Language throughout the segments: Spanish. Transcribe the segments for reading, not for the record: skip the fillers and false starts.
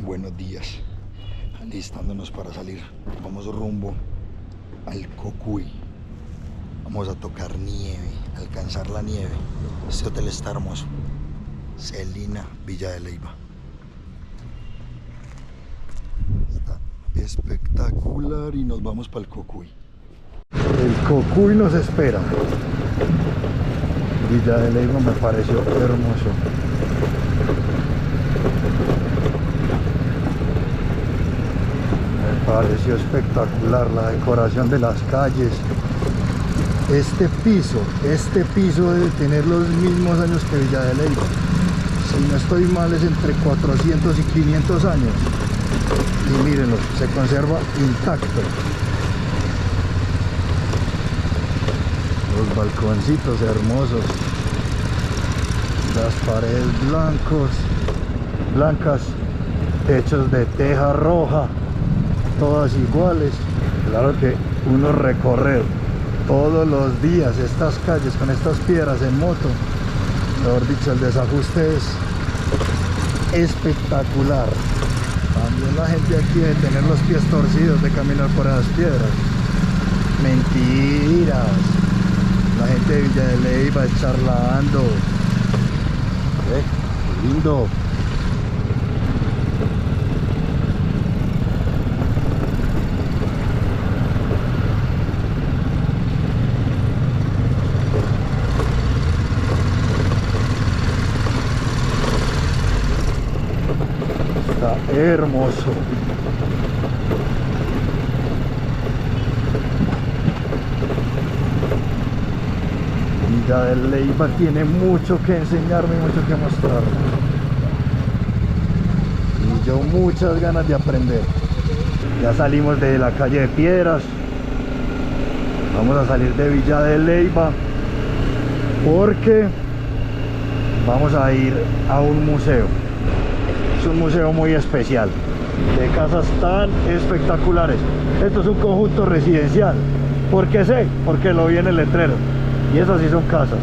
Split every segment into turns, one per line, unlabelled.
Buenos días, alistándonos para salir. Vamos rumbo al Cocuy. Vamos a tocar nieve, alcanzar la nieve. Este hotel está hermoso. Celina, Villa de Leyva. Está espectacular y nos vamos para el Cocuy. El Cocuy nos espera. Villa de Leyva me pareció hermoso. Me pareció espectacular la decoración de las calles. Este piso debe tener los mismos años que Villa de Leyva. Si no estoy mal, es entre 400 y 500 años. Y mírenlo, se conserva intacto. Los balconcitos hermosos. Las paredes blancas, techos de teja roja, todas iguales. Claro que uno recorrer todos los días estas calles con estas piedras en moto, mejor dicho, el desajuste es espectacular. También la gente aquí debe tener los pies torcidos de caminar por esas piedras. Mentiras. La gente de Villa de Leyva charlando. Qué lindo. Está hermoso. Villa de Leyva tiene mucho que enseñarme y mucho que mostrarme. Y yo muchas ganas de aprender. Ya salimos de la calle de Piedras. Vamos a salir de Villa de Leyva porque vamos a ir a un museo. Es un museo muy especial, de casas tan espectaculares. Esto es un conjunto residencial. ¿Por qué sé? Porque lo vi en el letrero. Y esas sí son casas.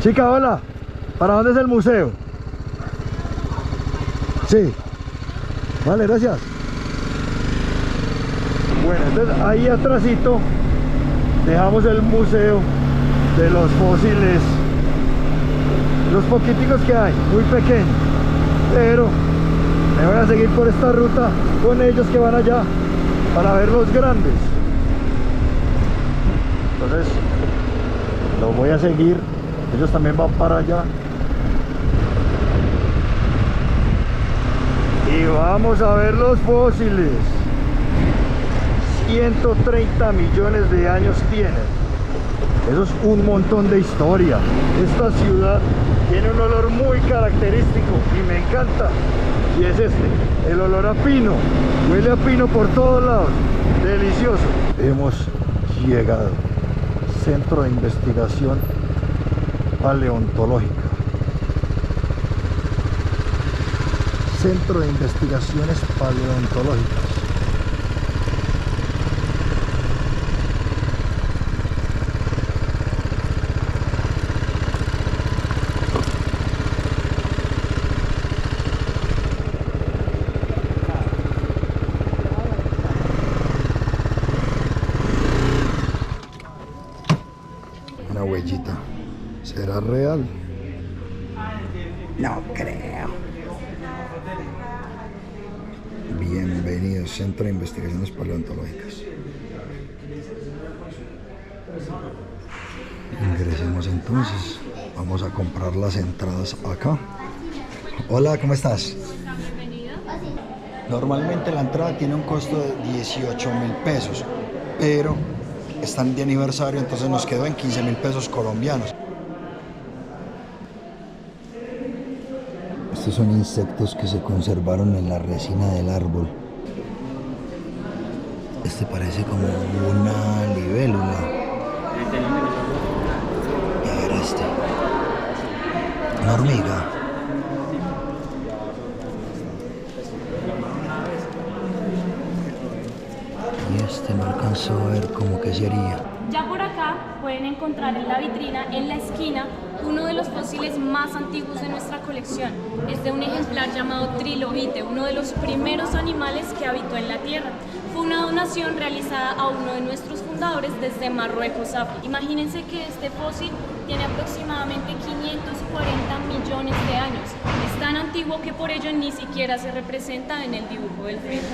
Chica, hola. ¿Para dónde es el museo? Sí. Vale, gracias. Bueno, entonces ahí atrásito dejamos el museo de los fósiles, los poquiticos que hay, muy pequeños, pero me voy a seguir por esta ruta con ellos que van allá para ver los grandes. Entonces los voy a seguir, ellos también van para allá y vamos a ver los fósiles. 130 millones de años tienen. Eso es un montón de historia. Esta ciudad tiene un olor muy característico y me encanta. Y es el olor a pino. Huele a pino por todos lados. Delicioso. Hemos llegado. Centro de Investigación Paleontológica. Centro de Investigaciones Paleontológicas. Una huellita. ¿Será real? No creo. Bienvenidos, Centro de Investigaciones Paleontológicas. Ingresemos entonces. Vamos a comprar las entradas acá. Hola, ¿cómo estás?
Bienvenido.
Normalmente la entrada tiene un costo de 18.000 pesos, pero están de aniversario, entonces nos quedó en 15.000 pesos colombianos. Estos son insectos que se conservaron en la resina del árbol. Este parece como una libélula. Y a ver este. Una hormiga. No alcanzó a ver cómo que sería.
Ya por acá pueden encontrar en la vitrina, en la esquina, uno de los fósiles más antiguos de nuestra colección. Es de un ejemplar llamado trilobite, uno de los primeros animales que habitó en la Tierra. Fue una donación realizada a uno de nuestros fundadores desde Marruecos, África. Imagínense que este fósil tiene aproximadamente 540 millones de años. Es tan antiguo que por ello ni siquiera se representa en el dibujo del frente.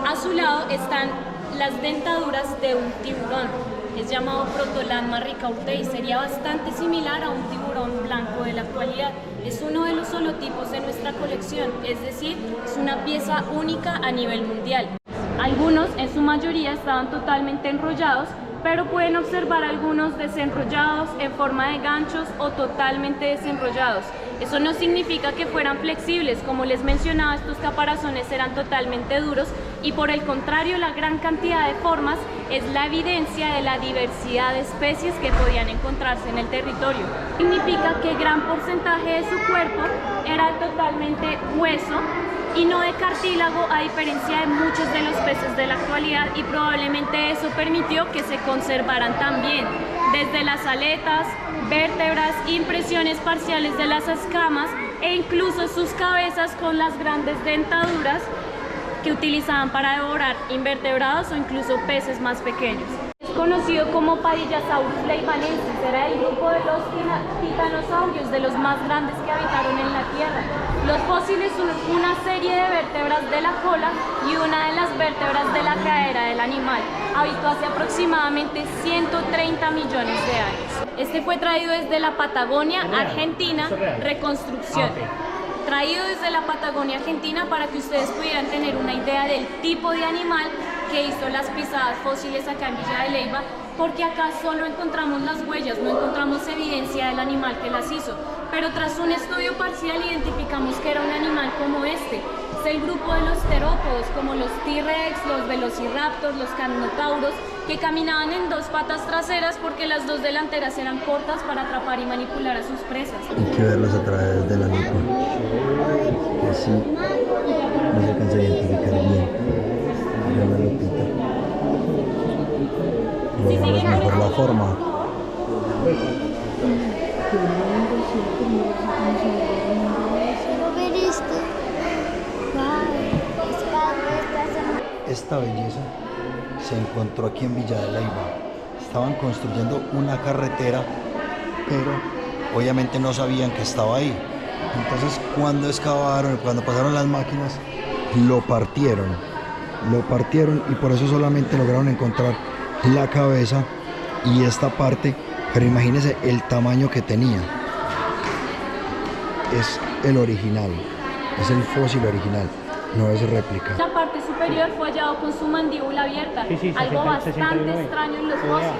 A su lado están las dentaduras de un tiburón. Es llamado Protolanma ricaurtei, sería bastante similar a un tiburón blanco de la actualidad. Es uno de los holotipos de nuestra colección, es decir, es una pieza única a nivel mundial. Algunos, en su mayoría, estaban totalmente enrollados, pero pueden observar algunos desenrollados en forma de ganchos o totalmente desenrollados. Eso no significa que fueran flexibles, como les mencionaba, estos caparazones eran totalmente duros y por el contrario la gran cantidad de formas es la evidencia de la diversidad de especies que podían encontrarse en el territorio. Significa que gran porcentaje de su cuerpo era totalmente hueso y no de cartílago, a diferencia de muchos de los peces de la actualidad, y probablemente eso permitió que se conservaran también desde las aletas, vértebras, impresiones parciales de las escamas e incluso sus cabezas con las grandes dentaduras que utilizaban para devorar invertebrados o incluso peces más pequeños. Es conocido como Padillasaurus leibanensis, era el grupo de los titanosaurios, de los más grandes que habitaron en la Tierra. Los fósiles son una serie de vértebras de la cola y una de las vértebras de la cadera del animal. Habitó hace aproximadamente 130 millones de años. Este fue traído desde la Patagonia, Argentina, reconstrucción. Traído desde la Patagonia Argentina para que ustedes pudieran tener una idea del tipo de animal que hizo las pisadas fósiles acá en Villa de Leyva, porque acá solo encontramos las huellas, no encontramos evidencia del animal que las hizo, pero tras un estudio parcial identificamos que era un animal como este. Es el grupo de los terópodos, como los T-Rex, los velociraptors, los carnotauros, que caminaban en dos patas traseras porque las dos delanteras eran cortas para atrapar y manipular a sus presas.
Hay que verlos a través de la lupa, que así no se alcanza a identificar bien. Mira la lupita. Logramos mejor la forma. Esta belleza se encontró aquí en Villa de Leyva. Estaban construyendo una carretera, pero obviamente no sabían que estaba ahí. Entonces cuando excavaron, cuando pasaron las máquinas, lo partieron y por eso solamente lograron encontrar la cabeza y esta parte, pero imagínense el tamaño que tenía. Es el original, es el fósil original, no es réplica.
La parte superior fue hallado con su mandíbula abierta, algo bastante extraño en los fósiles,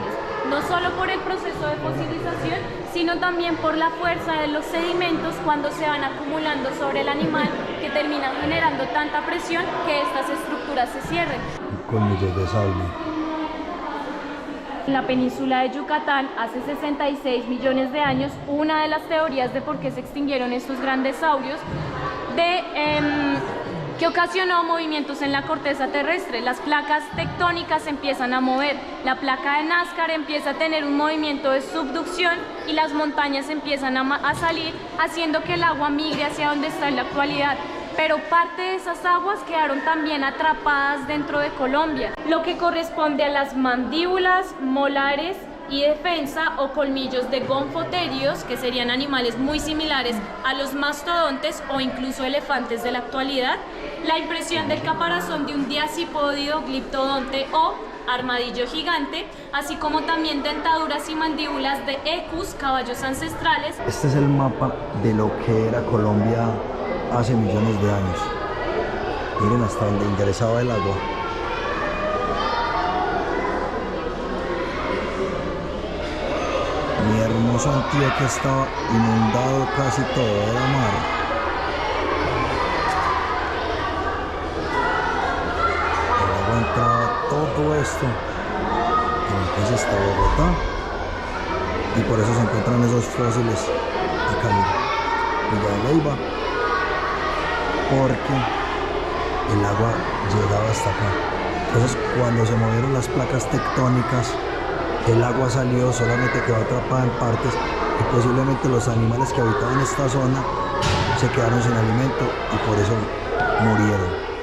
no solo por el proceso de fosilización, sino también por la fuerza de los sedimentos cuando se van acumulando sobre el animal, que terminan generando tanta presión que estas estructuras se cierren.
Colmillos de sable.
En la península de Yucatán, hace 66 millones de años, una de las teorías de por qué se extinguieron estos grandes saurios, que ocasionó movimientos en la corteza terrestre. Las placas tectónicas se empiezan a mover, la placa de Nazca empieza a tener un movimiento de subducción y las montañas empiezan a salir, haciendo que el agua migre hacia donde está en la actualidad. Pero parte de esas aguas quedaron también atrapadas dentro de Colombia, lo que corresponde a las mandíbulas, molares y defensa o colmillos de gonfoterios, que serían animales muy similares a los mastodontes o incluso elefantes de la actualidad, la impresión del caparazón de un diacipódido, gliptodonte o armadillo gigante, así como también dentaduras y mandíbulas de ecus, caballos ancestrales.
Este es el mapa de lo que era Colombia hace millones de años. Miren hasta donde ingresaba el agua. Mi hermoso Antioquia estaba inundado casi todo, era mar. El agua entraba todo esto. Y entonces está Bogotá. Y por eso se encuentran esos fósiles acá en Villa de Leyva. Porque el agua llegaba hasta acá. Entonces cuando se movieron las placas tectónicas, el agua salió, solamente quedó atrapada en partes y posiblemente los animales que habitaban esta zona se quedaron sin alimento y por eso murieron.